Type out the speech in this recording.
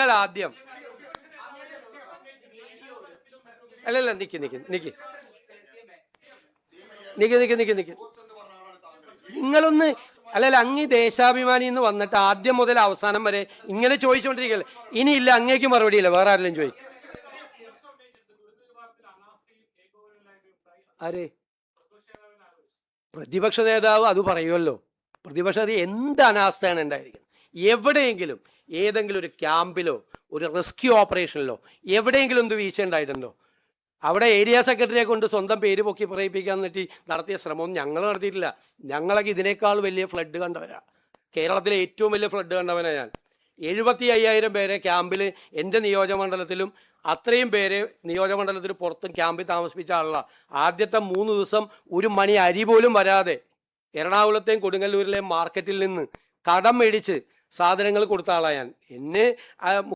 നിങ്ങൾ ആദ്യം അല്ലല്ല നിക്ക് നിങ്ങളൊന്ന് അല്ലല്ല അങ്ങ് ദേശാഭിമാനി എന്ന് വന്നിട്ട് ആദ്യം മുതൽ അവസാനം വരെ ഇങ്ങനെ ചോദിച്ചുകൊണ്ടിരിക്കല്ലേ. ഇനിയില്ല, അങ്ങേക്ക് മറുപടി ഇല്ല, വേറെ ആരെങ്കിലും ചോദിക്കും. ആരെ പ്രതിപക്ഷ നേതാവ് അത് പറയുമല്ലോ. പ്രതിപക്ഷ എന്ത് അനാസ്ഥയാണ് ഉണ്ടായിരിക്കുന്നത്. എവിടെയെങ്കിലും ഏതെങ്കിലും ഒരു ക്യാമ്പിലോ ഒരു റെസ്ക്യൂ ഓപ്പറേഷനിലോ എവിടെയെങ്കിലും എന്ത് വീഴ്ച ഉണ്ടായിട്ടുണ്ടോ? അവിടെ ഏരിയ സെക്രട്ടറിയെ കൊണ്ട് സ്വന്തം പേര് പൊക്കി പറയിപ്പിക്കാൻ വേണ്ടി നടത്തിയ ശ്രമമൊന്നും ഞങ്ങൾ നടത്തിയിട്ടില്ല. ഞങ്ങളൊക്കെ ഇതിനേക്കാൾ വലിയ ഫ്ലഡ് കണ്ടവരാ. കേരളത്തിലെ ഏറ്റവും വലിയ ഫ്ലഡ് കണ്ടവനാണ് ഞാൻ. 75,000 പേരെ ക്യാമ്പിൽ എൻ്റെ നിയോജകമണ്ഡലത്തിലും അത്രയും പേരെ നിയോജകമണ്ഡലത്തിന് പുറത്തും ക്യാമ്പിൽ താമസിപ്പിച്ച ആളാണ്. ആദ്യത്തെ 3 ദിവസം ഒരു മണി അരി പോലും വരാതെ എറണാകുളത്തെയും കൊടുങ്ങല്ലൂരിലെയും മാർക്കറ്റിൽ നിന്ന് കടം മേടിച്ച് സാധനങ്ങൾ കൊടുത്ത ആളാണ് ഞാൻ. എന്നെ